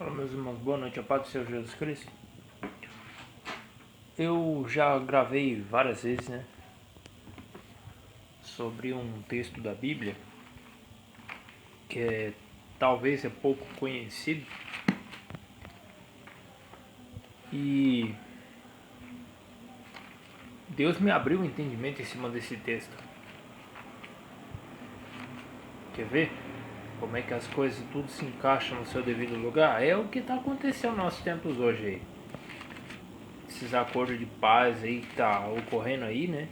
Fala, meus irmãos, boa noite, a paz do Senhor Jesus Cristo. Eu já gravei várias vezes, sobre um texto da Bíblia que talvez é pouco conhecido e Deus me abriu o entendimento em cima desse texto. Quer ver como é que as coisas tudo se encaixam no seu devido lugar? É o que está acontecendo nos nossos tempos hoje aí. Esses acordos de paz aí que tá ocorrendo aí,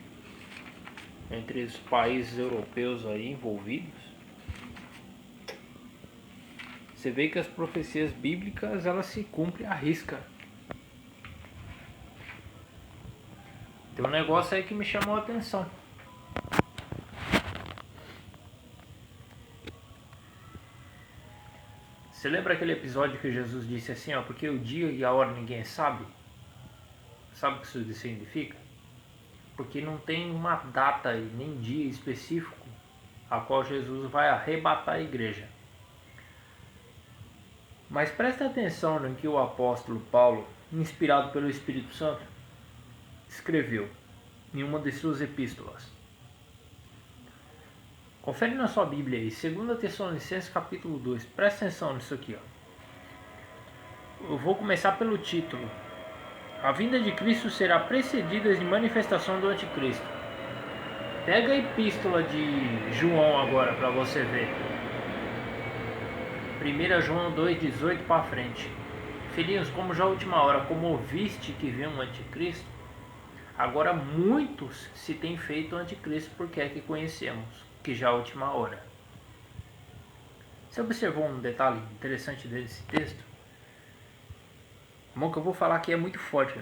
entre os países europeus aí envolvidos. Você vê que as profecias bíblicas elas se cumprem à risca. Tem um negócio aí que me chamou a atenção. Você lembra aquele episódio que Jesus disse assim, porque o dia e a hora ninguém sabe? Sabe o que isso significa? Porque não tem uma data e nem dia específico a qual Jesus vai arrebatar a igreja. Mas presta atenção no que o apóstolo Paulo, inspirado pelo Espírito Santo, escreveu em uma de suas epístolas. Confere na sua Bíblia aí, 2 Tessalonicenses capítulo 2. Presta atenção nisso aqui. Eu vou começar pelo título. A vinda de Cristo será precedida de manifestação do anticristo. Pega a epístola de João agora para você ver. 1 João 2,18 para frente. Filhinhos, como já a última hora, como ouviste que vem um anticristo, agora muitos se têm feito anticristo porque é que conhecemos que já a última hora. Você observou um detalhe interessante desse texto? Irmão, que eu vou falar aqui é muito forte.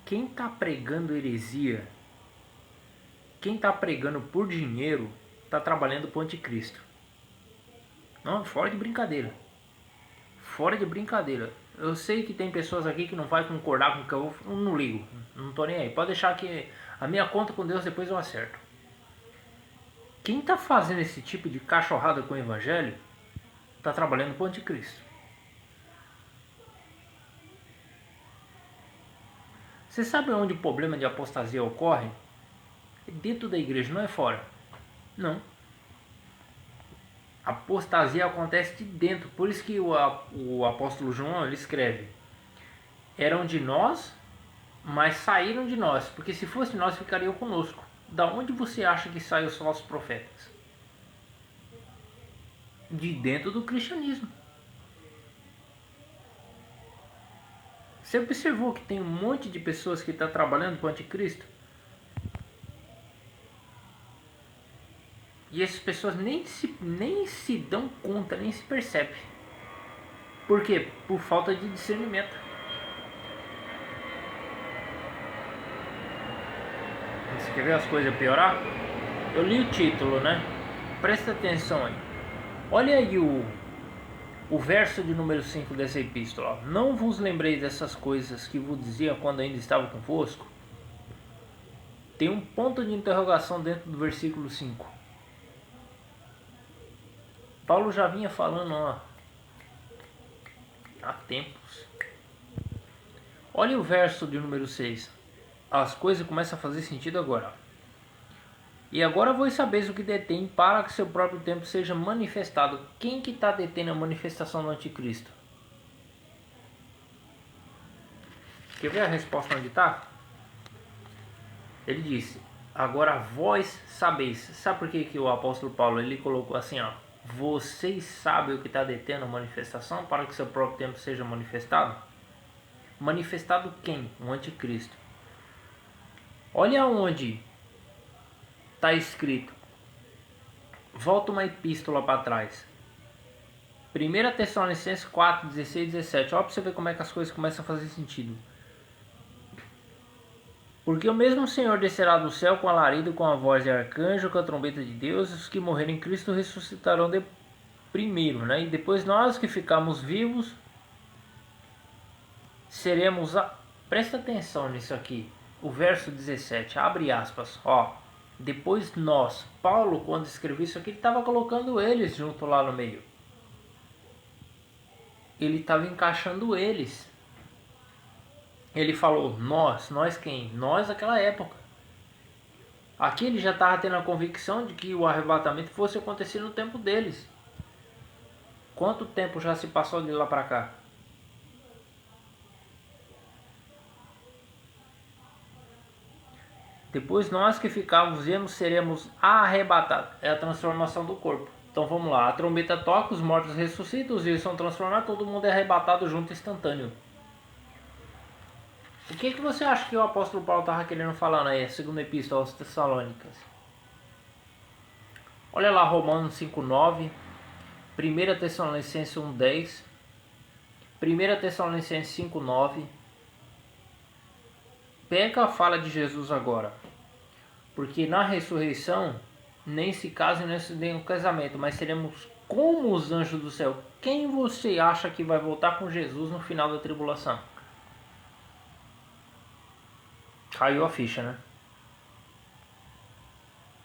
Quem está pregando heresia, quem está pregando por dinheiro, está trabalhando para o anticristo. Não, fora de brincadeira. Fora de brincadeira. Eu sei que tem pessoas aqui que não vai concordar com o que eu não ligo. Não tô nem aí. Pode deixar que a minha conta com Deus depois eu acerto. Quem está fazendo esse tipo de cachorrada com o evangelho está trabalhando para o anticristo. Você sabe onde o problema de apostasia ocorre? É dentro da igreja, não é fora. Não. A apostasia acontece de dentro. Por isso que o apóstolo João ele escreve: eram de nós, mas saíram de nós. Porque se fosse nós, ficariam conosco. Da onde você acha que saem os falsos profetas? De dentro do cristianismo. Você observou que tem um monte de pessoas que estão trabalhando para o anticristo? E essas pessoas nem se dão conta, nem se percebem. Por quê? Por falta de discernimento. Você quer ver as coisas piorar? Eu li o título, Presta atenção aí. Olha aí o verso de número 5 dessa epístola. Não vos lembrei dessas coisas que vos dizia quando ainda estava convosco? Tem um ponto de interrogação dentro do versículo 5. Paulo já vinha falando há tempos. Olha o verso de número 6. As coisas começam a fazer sentido agora. E agora vós sabeis o que detém para que seu próprio tempo seja manifestado. Quem que está detendo a manifestação do anticristo? Quer ver a resposta onde está? Ele disse: agora vós sabeis. Sabe por que o apóstolo Paulo ele colocou assim, vocês sabem o que está detendo a manifestação para que seu próprio tempo seja manifestado? Manifestado quem? O anticristo. Olha onde está escrito. Volta uma epístola para trás. 1 Tessalonicenses 4, 16 e 17. Olha para você ver como é que as coisas começam a fazer sentido. Porque o mesmo Senhor descerá do céu com alarido, com a voz de arcanjo, com a trombeta de Deus, e os que morrerem em Cristo ressuscitarão primeiro, E depois nós que ficamos vivos seremos... Presta atenção nisso aqui. O verso 17, abre aspas, depois nós. Paulo, quando escreveu isso aqui, ele estava colocando eles junto lá no meio. ele estava encaixando eles. Ele falou, nós quem? Nós daquela época. Aqui ele já estava tendo a convicção de que o arrebatamento fosse acontecer no tempo deles. Quanto tempo já se passou de lá para cá? Depois nós que ficávamos vendo seremos arrebatados. É a transformação do corpo. Então vamos lá. A trombeta toca, os mortos ressuscitam, os vivos são transformados, todo mundo é arrebatado junto, instantâneo. O que você acha que o apóstolo Paulo estava querendo falar aí? A segunda epístola aos Tessalônicas. Olha lá Romanos 5:9, 1 Tessalonicenses 1:10, 1 Tessalonicenses 5:9. Pega a fala de Jesus agora. Porque na ressurreição nem se casa nem se dê um casamento, mas seremos como os anjos do céu. Quem você acha que vai voltar com Jesus no final da tribulação? Caiu a ficha, né?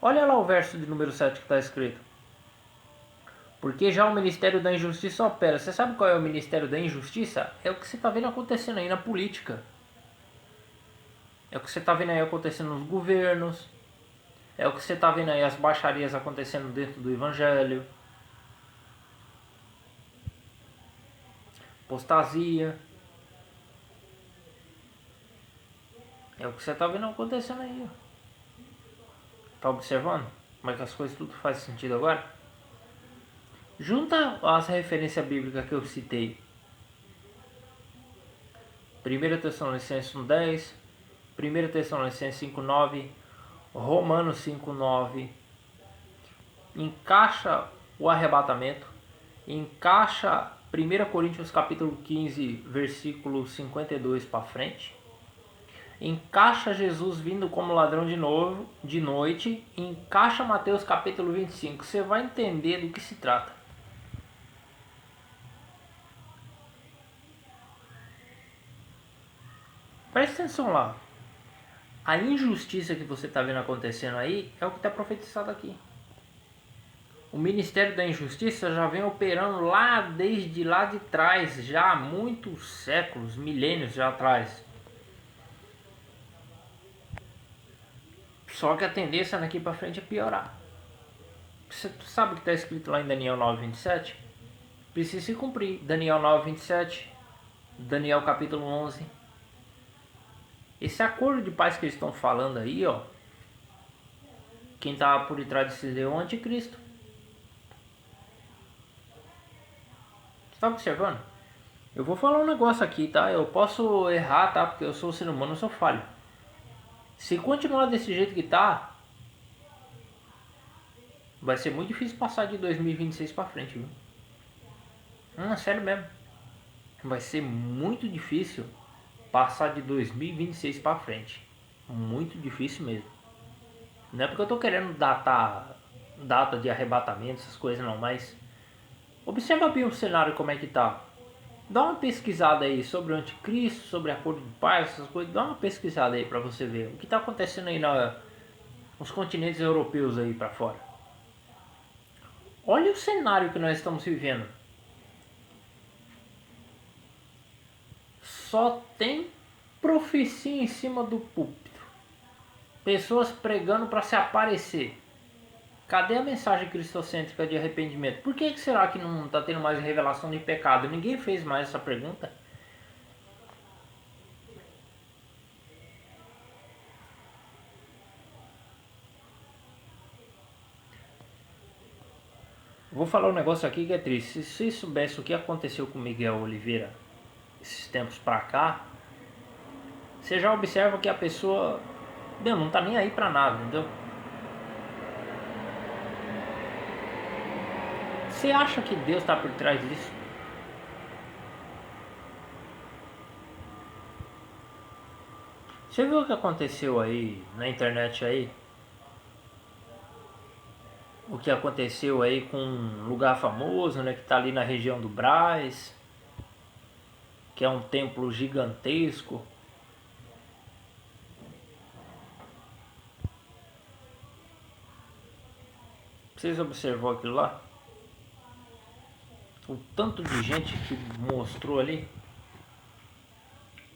Olha lá o verso de número 7 que está escrito. Porque já o ministério da injustiça opera. Você sabe qual é o ministério da injustiça? É o que você está vendo acontecendo aí na política. É o que você está vendo aí acontecendo nos governos. É o que você está vendo aí as baixarias acontecendo dentro do evangelho. Apostasia. É o que você está vendo acontecendo aí. Está observando como é que as coisas tudo faz sentido agora? Junta as referências bíblicas que eu citei. 1 Tessalonicenses 1:10, 1 Tessalonicenses 5:9, Romanos 5:9. Encaixa o arrebatamento, encaixa 1 Coríntios capítulo 15, versículo 52 para frente. Encaixa Jesus vindo como ladrão de noite, encaixa Mateus capítulo 25. Você vai entender do que se trata. Presta atenção lá. A injustiça que você está vendo acontecendo aí é o que está profetizado aqui. O Ministério da Injustiça já vem operando lá desde lá de trás, já há muitos séculos, milênios já atrás. Só que a tendência daqui para frente é piorar. Você sabe o que está escrito lá em Daniel 9:27? Precisa se cumprir. Daniel 9:27, Daniel capítulo 11. Esse acordo de paz que eles estão falando aí, ó, quem está por detrás desse é o anticristo. Você está observando? Eu vou falar um negócio aqui, tá? Eu posso errar, tá? Porque eu sou ser humano, eu sou falho. Se continuar desse jeito que tá, vai ser muito difícil passar de 2026 para frente, viu? Sério mesmo. Vai ser muito difícil passar de 2026 para frente. Muito difícil mesmo. Não é porque eu tô querendo datar data de arrebatamento, essas coisas não, mas observa bem o cenário como é que tá. Dá uma pesquisada aí sobre o anticristo, sobre acordo de paz, essas coisas. Dá uma pesquisada aí para você ver o que tá acontecendo aí nos continentes europeus aí para fora. Olha o cenário que nós estamos vivendo. Só tem profecia em cima do púlpito. Pessoas pregando para se aparecer. Cadê a mensagem cristocêntrica de arrependimento? Por que será que não está tendo mais revelação de pecado? Ninguém fez mais essa pergunta. Vou falar um negócio aqui que é triste. Se você soubesse o que aconteceu com Miguel Oliveira esses tempos pra cá, você já observa que a pessoa não tá nem aí pra nada, entendeu? Você acha que Deus está por trás disso? Você viu o que aconteceu aí na internet aí? O que aconteceu aí com um lugar famoso, né, que está ali na região do Brás, que é um templo gigantesco. Vocês observou aquilo lá? O tanto de gente que mostrou ali,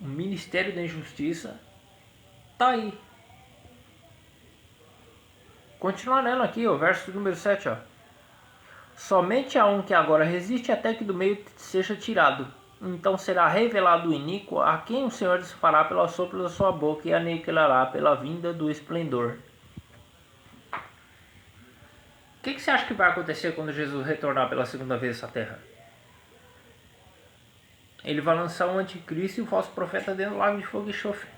o Ministério da Injustiça tá aí. Continua lendo aqui, o verso número 7, ó. Somente há um que agora resiste até que do meio seja tirado. Então será revelado o iníquo, a quem o Senhor desfará pelo assopro da sua boca e aniquilará pela vinda do esplendor. O que você acha que vai acontecer quando Jesus retornar pela segunda vez essa terra? Ele vai lançar o anticristo e o falso profeta dentro do lago de fogo e enxofre.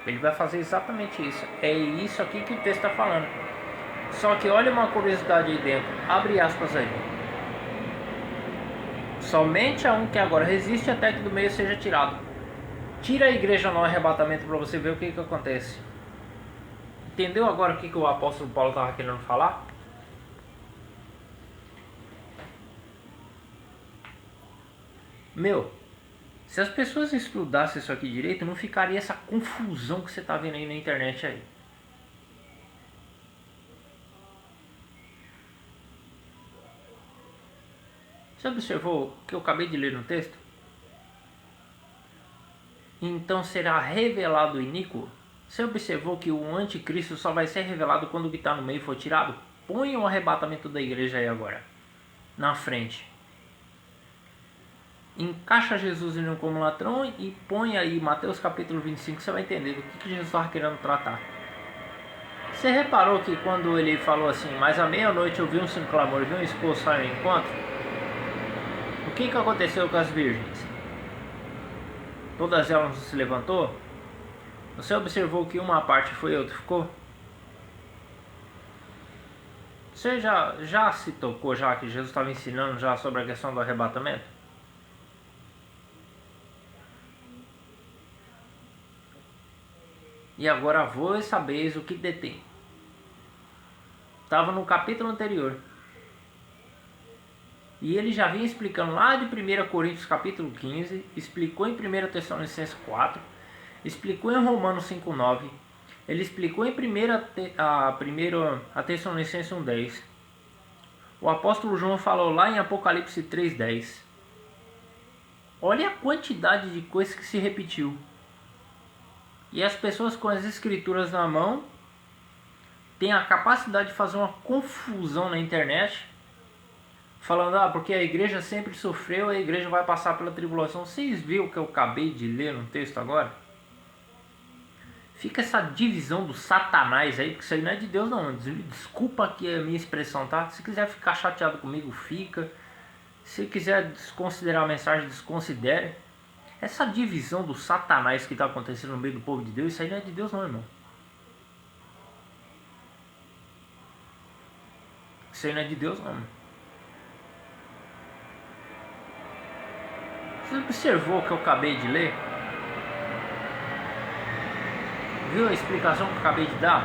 Ele vai fazer exatamente isso. É isso aqui que o texto está falando. Só que olha uma curiosidade aí dentro. Abre aspas aí. Somente a um que agora resiste até que do meio seja tirado. Tira a igreja no arrebatamento para você ver o que acontece. Entendeu agora o que o apóstolo Paulo estava querendo falar? Meu, se as pessoas estudassem isso aqui direito, não ficaria essa confusão que você está vendo aí na internet aí. Você observou o que eu acabei de ler no texto? Então será revelado o iníquo? Você observou que o anticristo só vai ser revelado quando o que está no meio for tirado? Põe o arrebatamento da igreja aí agora, na frente. Encaixa Jesus em um como ladrão e põe aí Mateus capítulo 25, você vai entender do que Jesus estava querendo tratar. Você reparou que quando ele falou assim, mas à meia-noite eu vi um clamor, vi um esposo sair ao encontro? O que aconteceu com as virgens? Todas elas não se levantou? Você observou que uma parte foi e outra ficou? Você já se tocou já que Jesus estava ensinando já sobre a questão do arrebatamento? E agora vós sabeis o que detém. Estava no capítulo anterior. E ele já vinha explicando lá de 1 Coríntios capítulo 15, explicou em 1 Tessalonicenses 4, explicou em Romanos 5,9, ele explicou em 1 Tessalonicenses 1,10. O apóstolo João falou lá em Apocalipse 3,10. Olha a quantidade de coisas que se repetiu. E as pessoas com as escrituras na mão têm a capacidade de fazer uma confusão na internet, falando, porque a igreja sempre sofreu, a igreja vai passar pela tribulação. Vocês viram o que eu acabei de ler no texto agora? Fica essa divisão do Satanás aí, porque isso aí não é de Deus não. Desculpa aqui a minha expressão, tá? Se quiser ficar chateado comigo, fica. Se quiser desconsiderar a mensagem, desconsidere. Essa divisão do Satanás que está acontecendo no meio do povo de Deus, isso aí não é de Deus não, irmão. Isso aí não é de Deus não. Você observou o que eu acabei de ler? Viu a explicação que eu acabei de dar?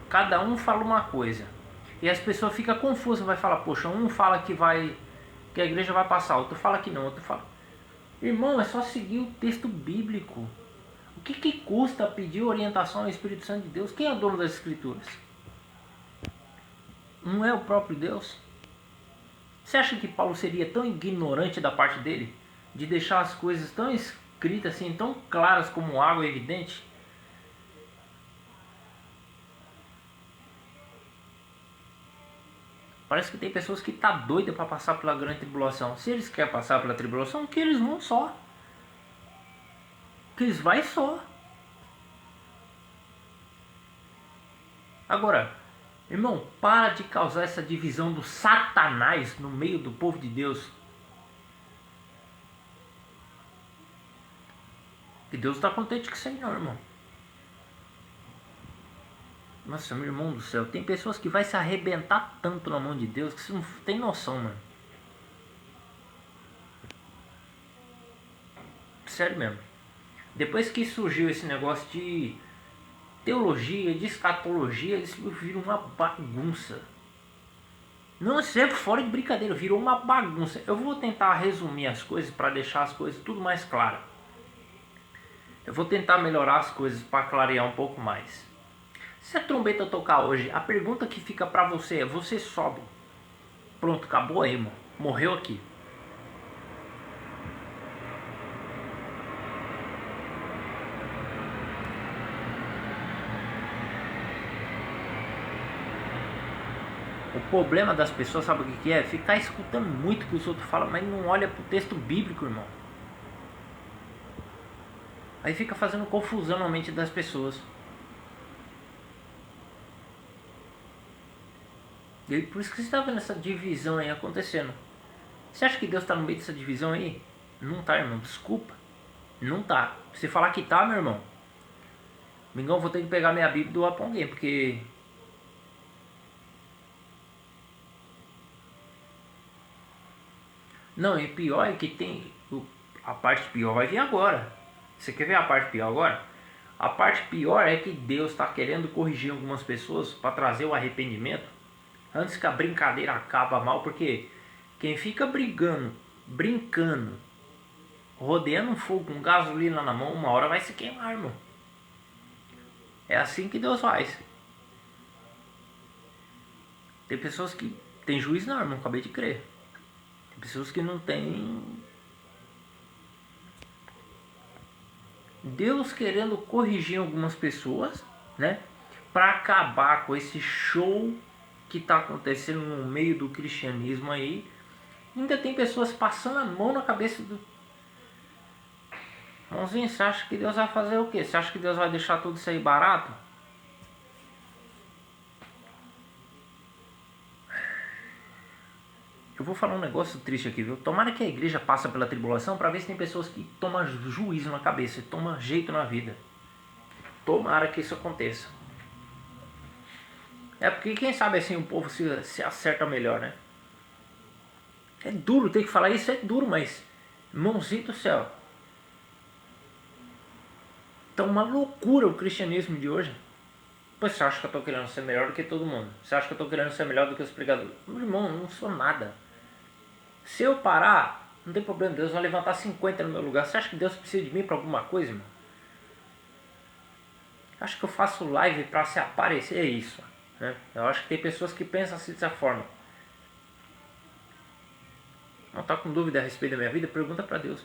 Cada um fala uma coisa. E as pessoas ficam confusas, vai falar, poxa, um fala que a igreja vai passar, outro fala que não, outro fala. Irmão, é só seguir o texto bíblico. O que custa pedir orientação ao Espírito Santo de Deus? Quem é o dono das Escrituras? Não é o próprio Deus? Você acha que Paulo seria tão ignorante da parte dele de deixar as coisas tão escritas assim, tão claras como água evidente? Parece que tem pessoas que tá doida para passar pela grande tribulação. Se eles querem passar pela tribulação, que eles vão só. Que eles vai só. Agora, irmão, para de causar essa divisão do Satanás no meio do povo de Deus. E Deus está contente com isso aí não, irmão. Nossa, meu irmão do céu, tem pessoas que vai se arrebentar tanto na mão de Deus que você não tem noção, mano. Sério mesmo. Depois que surgiu esse negócio de teologia, de escatologia, isso virou uma bagunça. Não, sempre fora de brincadeira, virou uma bagunça. Eu vou tentar resumir as coisas para deixar as coisas tudo mais claro. Eu vou tentar melhorar as coisas para clarear um pouco mais. Se a trombeta tocar hoje, a pergunta que fica para você é: você sobe? Pronto, acabou aí, irmão. Morreu aqui. O problema das pessoas, sabe o que é? Ficar escutando muito o que os outros falam, mas não olha pro texto bíblico, irmão. Aí fica fazendo confusão na mente das pessoas. E por isso que você está vendo essa divisão aí acontecendo. Você acha que Deus está no meio dessa divisão aí? Não tá, irmão. Desculpa. Não tá. Se falar que tá, meu irmão, Mingão, vou ter que pegar minha Bíblia e doar pra alguém, porque... Não, e pior é que tem... A parte pior vai vir agora. Você quer ver a parte pior agora? A parte pior é que Deus está querendo corrigir algumas pessoas para trazer o arrependimento antes que a brincadeira acabe mal, porque quem fica brincando, rodeando um fogo com gasolina na mão, uma hora vai se queimar, irmão. É assim que Deus faz. Tem pessoas que tem juízo não, irmão, acabei de crer. Tem pessoas que não tem. Deus querendo corrigir algumas pessoas, né? Para acabar com esse show que está acontecendo no meio do cristianismo aí. Ainda tem pessoas passando a mão na cabeça do... Mãozinho, você acha que Deus vai fazer o quê? Você acha que Deus vai deixar tudo isso aí barato? Eu vou falar um negócio triste aqui, viu? Tomara que a igreja passe pela tribulação para ver se tem pessoas que tomam juízo na cabeça, tomam jeito na vida. Tomara que isso aconteça. É porque quem sabe assim o povo se acerta melhor, né? É duro ter que falar isso, é duro, mas... Mãozinho do céu. Tá uma loucura o cristianismo de hoje. Pois você acha que eu tô querendo ser melhor do que todo mundo? Você acha que eu tô querendo ser melhor do que os pregadores? Meu irmão, eu não sou nada. Se eu parar, não tem problema, Deus vai levantar 50 no meu lugar. Você acha que Deus precisa de mim para alguma coisa, irmão? Acho que eu faço live para se aparecer, é isso, né? Eu acho que tem pessoas que pensam assim dessa forma. Não tá com dúvida a respeito da minha vida? Pergunta para Deus.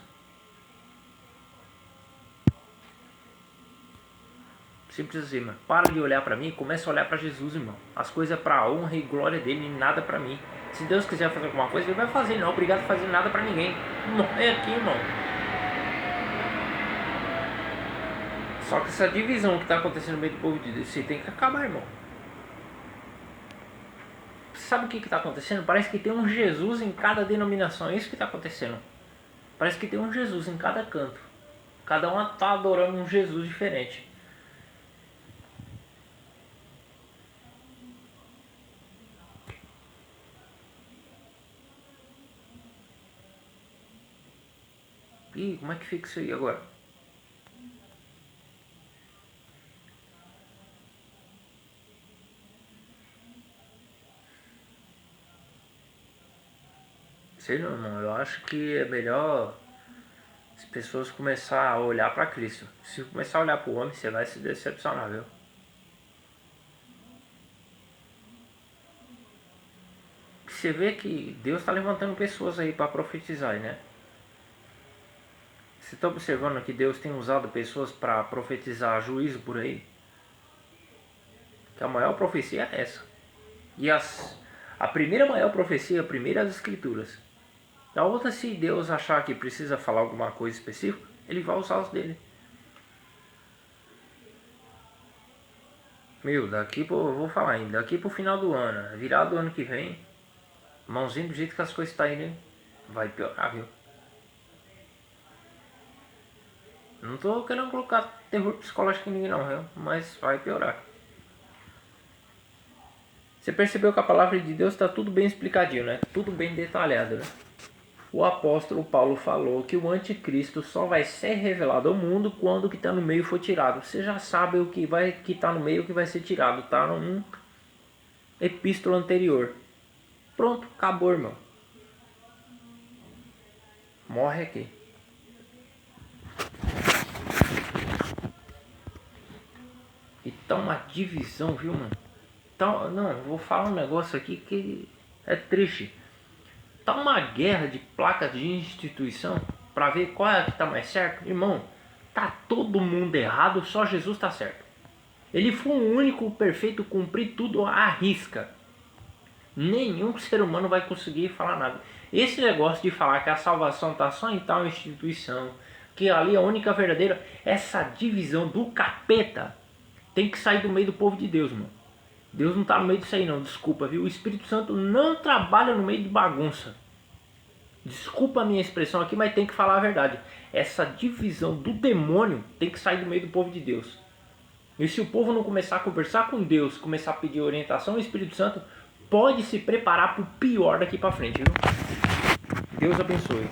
Simples assim, mano. Para de olhar para mim e começa a olhar para Jesus, irmão. As coisas é para honra e glória dele e nada para mim. Se Deus quiser fazer alguma coisa, ele vai fazer. Não é obrigado a fazer nada para ninguém. Não é aqui, irmão. Só que essa divisão que está acontecendo no meio do povo de Deus, você tem que acabar, irmão. Sabe o que está acontecendo? Parece que tem um Jesus em cada denominação. É isso que está acontecendo. Parece que tem um Jesus em cada canto. Cada um está adorando um Jesus diferente. Ih, como é que fica isso aí agora? Sei não, irmão. Eu acho que é melhor as pessoas começar a olhar para Cristo. Se começar a olhar para o homem, você vai se decepcionar, viu? Você vê que Deus está levantando pessoas aí para profetizar, né? Você está observando que Deus tem usado pessoas para profetizar juízo por aí? Que a maior profecia é essa. E a primeira maior profecia, a primeira das escrituras. A outra, se Deus achar que precisa falar alguma coisa específica, ele vai usar os dele. Meu, vou falar ainda, daqui pro final do ano, virado do ano que vem, mãozinho do jeito que as coisas estão indo, vai piorar, viu? Não tô querendo colocar terror psicológico em ninguém não, viu? Mas vai piorar. Você percebeu que a palavra de Deus está tudo bem explicadinho, né? Tudo bem detalhado, né? O apóstolo Paulo falou que o anticristo só vai ser revelado ao mundo quando o que está no meio for tirado. Você já sabe o que está no meio que vai ser tirado. Está num epístola anterior. Pronto, acabou, irmão. Morre aqui. Tá uma divisão, viu, mano? Tá, não, vou falar um negócio aqui que é triste. Tá uma guerra de placas de instituição pra ver qual é que tá mais certo. Irmão, tá todo mundo errado, só Jesus tá certo. Ele foi o único perfeito, cumprir tudo à risca. Nenhum ser humano vai conseguir falar nada. Esse negócio de falar que a salvação tá só em tal instituição, que ali é a única verdadeira, essa divisão do capeta tem que sair do meio do povo de Deus, mano. Deus não tá no meio disso aí não, desculpa, viu? O Espírito Santo não trabalha no meio de bagunça. Desculpa a minha expressão aqui, mas tem que falar a verdade. Essa divisão do demônio tem que sair do meio do povo de Deus. E se o povo não começar a conversar com Deus, começar a pedir orientação ao Espírito Santo, pode se preparar para o pior daqui para frente, viu? Deus abençoe.